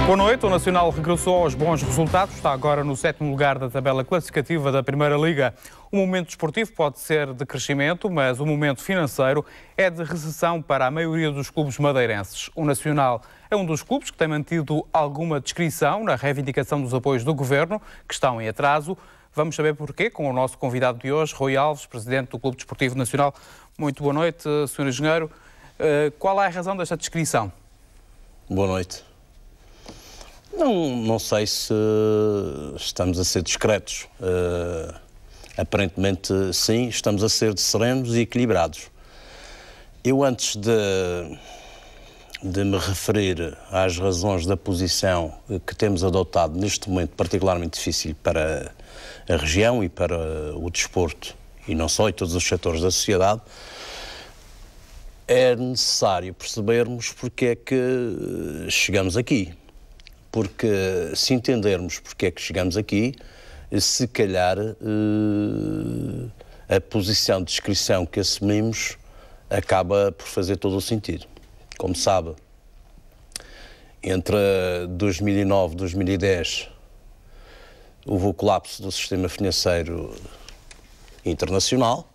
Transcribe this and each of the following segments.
Boa noite. O Nacional regressou aos bons resultados. Está agora no 7º lugar da tabela classificativa da Primeira Liga. O momento desportivo pode ser de crescimento, mas o momento financeiro é de recessão para a maioria dos clubes madeirenses. O Nacional é um dos clubes que tem mantido alguma discrição na reivindicação dos apoios do Governo, que estão em atraso. Vamos saber porquê com o nosso convidado de hoje, Rui Alves, presidente do Clube Desportivo Nacional. Muito boa noite, Sr. Engenheiro. Qual é a razão desta discrição? Boa noite. Não sei se estamos a ser discretos. Aparentemente, sim, estamos a ser serenos e equilibrados. Eu, antes de me referir às razões da posição que temos adotado neste momento particularmente difícil para a região e para o desporto, e não só, e todos os setores da sociedade, é necessário percebermos porque é que chegamos aqui. Porque se entendermos porque é que chegamos aqui, se calhar a posição de discrição que assumimos acaba por fazer todo o sentido. Como sabe, entre 2009 e 2010 houve o colapso do sistema financeiro internacional.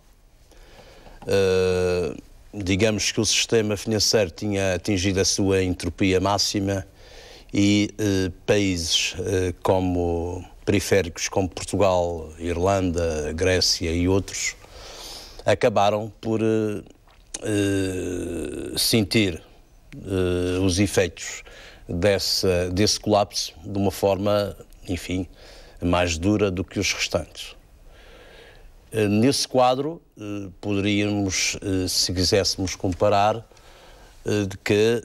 Digamos que o sistema financeiro tinha atingido a sua entropia máxima e países como periféricos como Portugal, Irlanda, Grécia e outros acabaram por sentir os efeitos desse colapso de uma forma, enfim, mais dura do que os restantes. Nesse quadro, poderíamos, se quiséssemos comparar, de que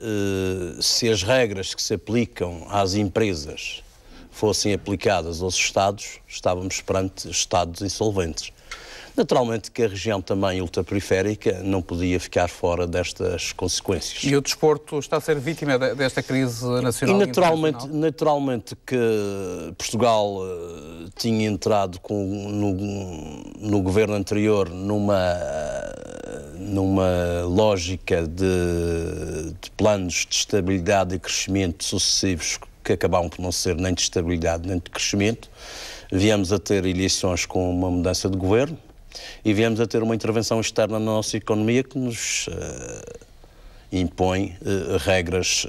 se as regras que se aplicam às empresas fossem aplicadas aos Estados, estávamos perante Estados insolventes. Naturalmente que a região também ultraperiférica não podia ficar fora destas consequências. E o desporto está a ser vítima desta crise nacional e naturalmente que Portugal tinha entrado no governo anterior numa lógica de planos de estabilidade e crescimento sucessivos que acabaram por não ser nem de estabilidade nem de crescimento. Viemos a ter eleições com uma mudança de governo e viemos a ter uma intervenção externa na nossa economia que nos impõe regras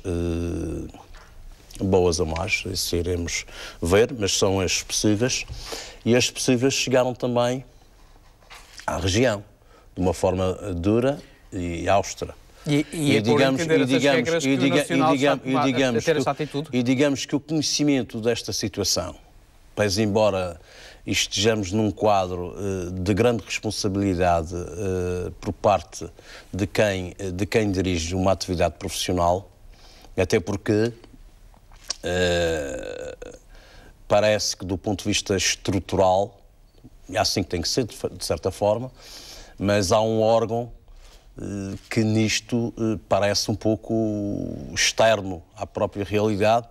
boas ou más, isso iremos ver, mas são as possíveis. E as possíveis chegaram também à região, de uma forma dura e austera. E digamos que o conhecimento desta situação, pese embora estejamos num quadro de grande responsabilidade por parte de quem dirige uma atividade profissional, até porque parece que do ponto de vista estrutural, é assim que tem que ser, de certa forma, mas há um órgão que nisto parece um pouco externo à própria realidade,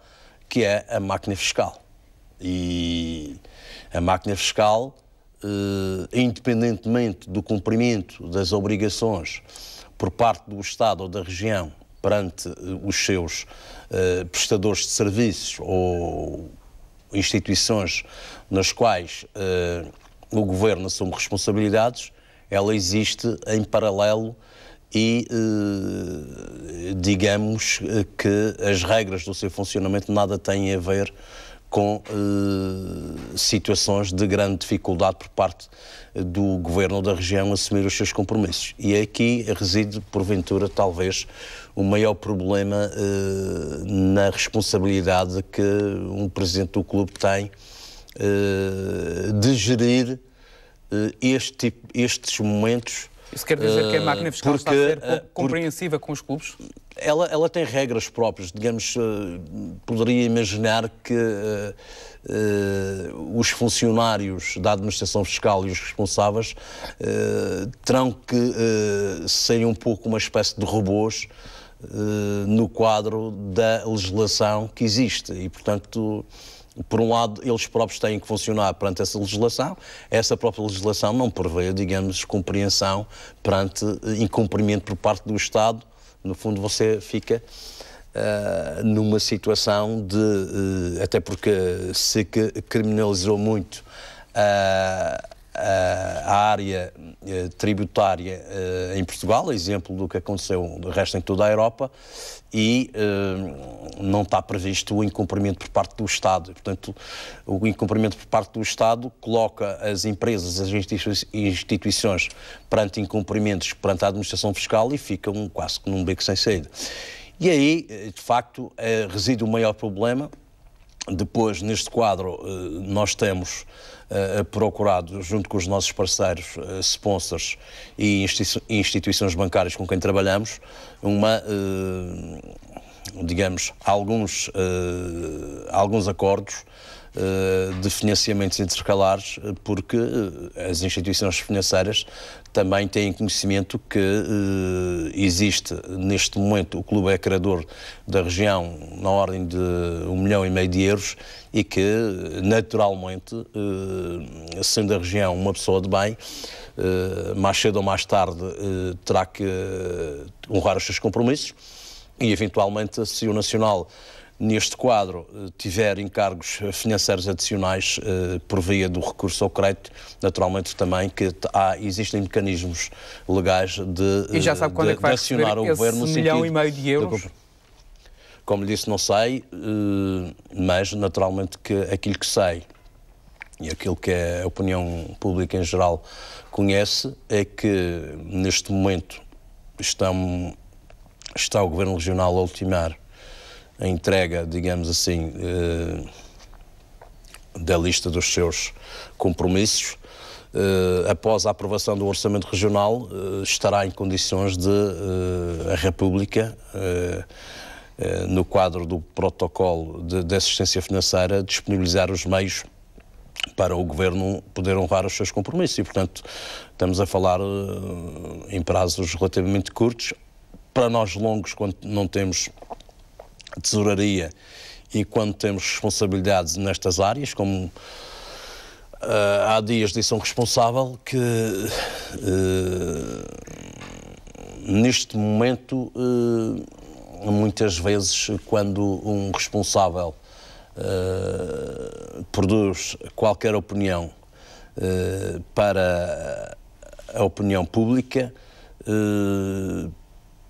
que é a máquina fiscal. E a máquina fiscal, independentemente do cumprimento das obrigações por parte do Estado ou da região perante os seus prestadores de serviços ou instituições nas quais o Governo assume responsabilidades, ela existe em paralelo e digamos que as regras do seu funcionamento nada têm a ver com situações de grande dificuldade por parte do Governo ou da região assumir os seus compromissos. E aqui reside, porventura, talvez, o maior problema na responsabilidade que um presidente do clube tem de gerir estes momentos. Isso quer dizer que a máquina fiscal está a ser pouco compreensiva com os clubes? Ela tem regras próprias, digamos, poderia imaginar que os funcionários da administração fiscal e os responsáveis terão que ser um pouco uma espécie de robôs no quadro da legislação que existe e, portanto, por um lado, eles próprios têm que funcionar perante essa legislação. Essa própria legislação não prevê, digamos, compreensão perante incumprimento por parte do Estado. No fundo, você fica numa situação de, até porque se criminalizou muito a área tributária em Portugal, exemplo do que aconteceu do resto em toda a Europa, e não está previsto o incumprimento por parte do Estado. Portanto, o incumprimento por parte do Estado coloca as empresas, as instituições perante incumprimentos perante a administração fiscal e ficam quase que num beco sem saída. E aí, de facto, reside o maior problema. Depois, neste quadro, nós temos procurado, junto com os nossos parceiros, sponsors e instituições bancárias com quem trabalhamos, digamos, alguns acordos de financiamentos intercalares, porque as instituições financeiras também têm conhecimento que existe, neste momento, o clube é criador da região na ordem de 1,5 milhão de euros e que, naturalmente, sendo a região uma pessoa de bem, mais cedo ou mais tarde terá que honrar os seus compromissos e, eventualmente, se o Nacional, neste quadro, tiver encargos financeiros adicionais por via do recurso ao crédito, naturalmente também que existem mecanismos legais de, e já sabe quando é que vai acionar o Governo no sentido... 1,5 milhão de euros? Como lhe disse, não sei, mas naturalmente que aquilo que sei e aquilo que a opinião pública em geral conhece é que neste momento está o Governo Regional a ultimar a entrega, digamos assim, da lista dos seus compromissos. Após a aprovação do Orçamento Regional, estará em condições de a República, no quadro do protocolo de assistência financeira, disponibilizar os meios para o Governo poder honrar os seus compromissos. E, portanto, estamos a falar em prazos relativamente curtos. Para nós longos, quando não temos tesouraria e quando temos responsabilidades nestas áreas, como há dias disse um responsável que neste momento muitas vezes quando um responsável produz qualquer opinião para a opinião pública,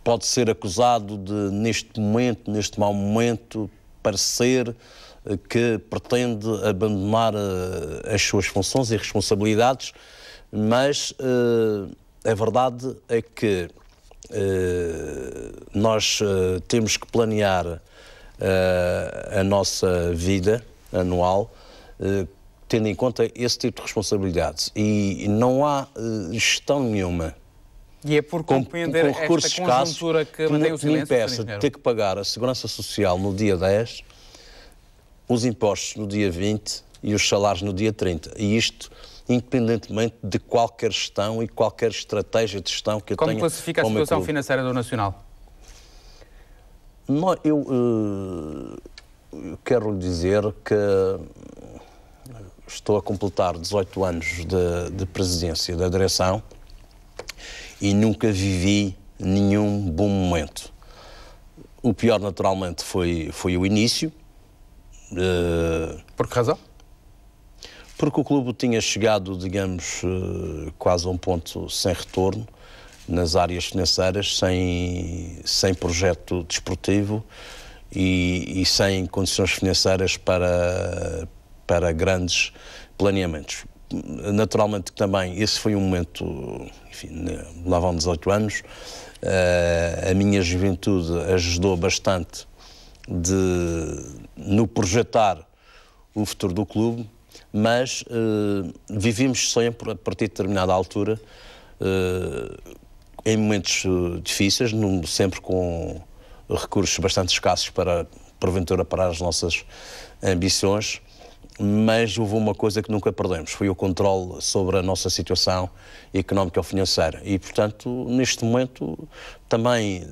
pode ser acusado de, neste mau momento, parecer que pretende abandonar as suas funções e responsabilidades, mas a verdade é que nós temos que planear a nossa vida anual tendo em conta esse tipo de responsabilidades. E não há gestão nenhuma. E é por compreender esta conjuntura que mantém o silêncio, me impeça de ter que pagar a Segurança Social no dia 10, os impostos no dia 20 e os salários no dia 30. E isto, independentemente de qualquer gestão e qualquer estratégia de gestão que eu tenha. Como classifica a situação financeira do Nacional? Eu quero lhe dizer que estou a completar 18 anos de presidência da direção e nunca vivi nenhum bom momento. O pior, naturalmente, foi o início. Por que razão? Porque o clube tinha chegado, digamos, quase a um ponto sem retorno nas áreas financeiras, sem projeto desportivo e sem condições financeiras para grandes planeamentos. Naturalmente também esse foi um momento, enfim, lá vão 18 anos, a minha juventude ajudou bastante no projetar o futuro do clube, mas vivemos sempre, a partir de determinada altura, em momentos difíceis, sempre com recursos bastante escassos porventura para as nossas ambições, mas houve uma coisa que nunca perdemos, foi o controle sobre a nossa situação económica ou financeira. E, portanto, neste momento também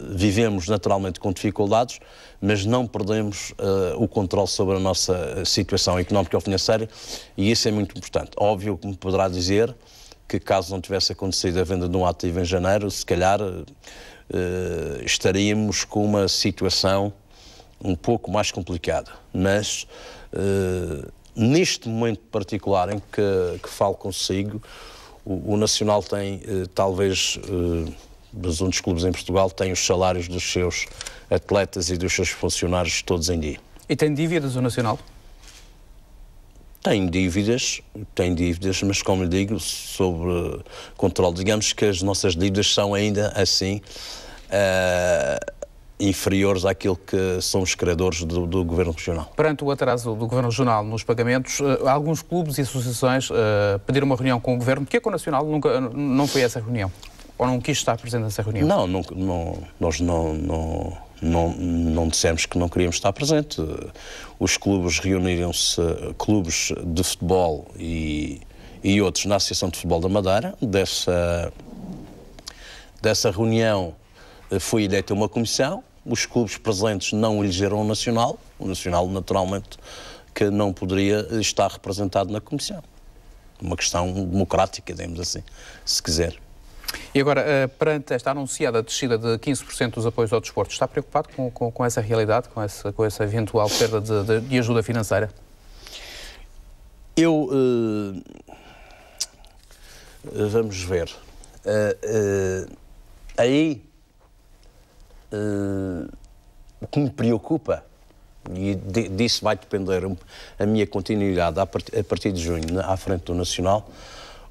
vivemos naturalmente com dificuldades, mas não perdemos o controle sobre a nossa situação económica ou financeira, e isso é muito importante. Óbvio que me poderá dizer que caso não tivesse acontecido a venda de um ativo em janeiro, se calhar estaríamos com uma situação um pouco mais complicada. Mas neste momento particular em que falo consigo, o Nacional tem talvez um dos clubes em Portugal tem os salários dos seus atletas e dos seus funcionários todos em dia. E tem dívidas o Nacional? Tem dívidas, mas como lhe digo, sobre controle. Digamos que as nossas dívidas são ainda assim inferiores àquilo que são os credores do Governo Regional. Perante o atraso do Governo Regional nos pagamentos, alguns clubes e associações pediram uma reunião com o Governo. Porquê que o Nacional não foi a essa reunião? Ou não quis estar presente nessa reunião? Nós não dissemos que não queríamos estar presente. Os clubes reuniram-se, clubes de futebol e outros na Associação de Futebol da Madeira. Dessa reunião foi eleita uma comissão. Os clubes presentes não elegeram o Nacional naturalmente que não poderia estar representado na comissão. Uma questão democrática, digamos assim, se quiser. E agora, perante esta anunciada descida de 15% dos apoios ao desporto, está preocupado com essa realidade, com essa eventual perda de ajuda financeira? Vamos ver. Aí, o que me preocupa, e disso vai depender a minha continuidade a partir de junho, à frente do Nacional,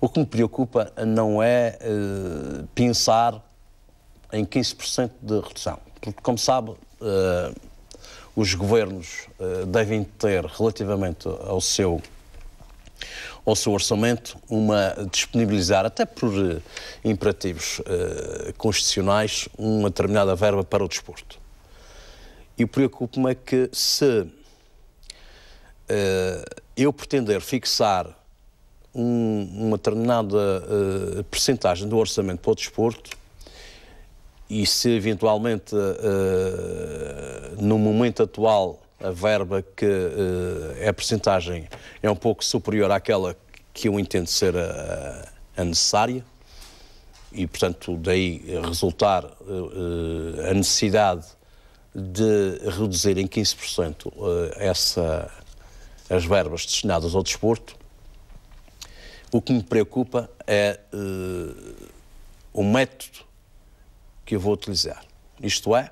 o que me preocupa não é pensar em 15% de redução. Porque, como sabe, os governos devem ter, relativamente ao seu orçamento, disponibilizar, até por imperativos constitucionais, uma determinada verba para o desporto. E preocupa-me é que se eu pretender fixar uma determinada percentagem do orçamento para o desporto e se eventualmente no momento atual a verba que a percentagem é um pouco superior àquela que eu entendo ser a necessária e portanto daí resultar a necessidade de reduzir em 15% as verbas destinadas ao desporto. O que me preocupa é o método que eu vou utilizar. Isto é,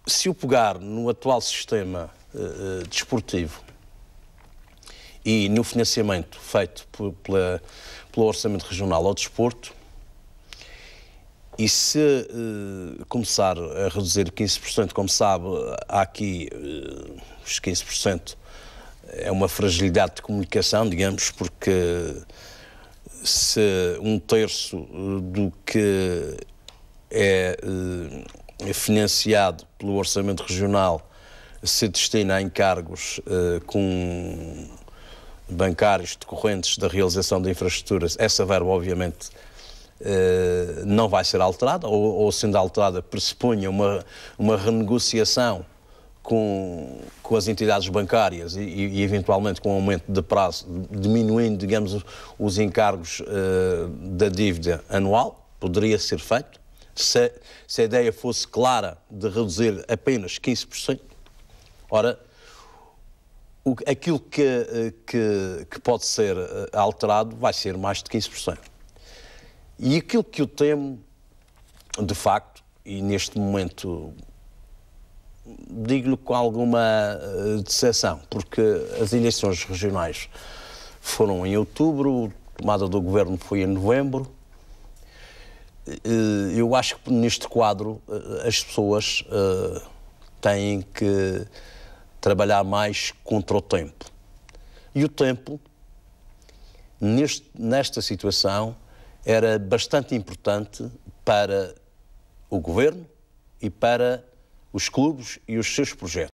se eu pegar no atual sistema desportivo e no financiamento feito pelo Orçamento Regional ao desporto, e se começar a reduzir 15%, como sabe, há aqui os 15%, é uma fragilidade de comunicação, digamos, porque se 1/3 do que é financiado pelo Orçamento Regional se destina a encargos com bancários decorrentes da realização de infraestruturas, essa verba, obviamente, não vai ser alterada, ou sendo alterada, pressupunha uma renegociação com as entidades bancárias e eventualmente com aumento de prazo, diminuindo, digamos, os encargos da dívida anual, poderia ser feito. Se a ideia fosse clara de reduzir apenas 15%, ora, aquilo que pode ser alterado vai ser mais de 15%. E aquilo que eu temo, de facto, e neste momento digo-lhe com alguma decepção, porque as eleições regionais foram em outubro, a tomada do governo foi em novembro. Eu acho que neste quadro as pessoas têm que trabalhar mais contra o tempo. E o tempo, nesta situação, era bastante importante para o governo e para os clubes e os seus projetos.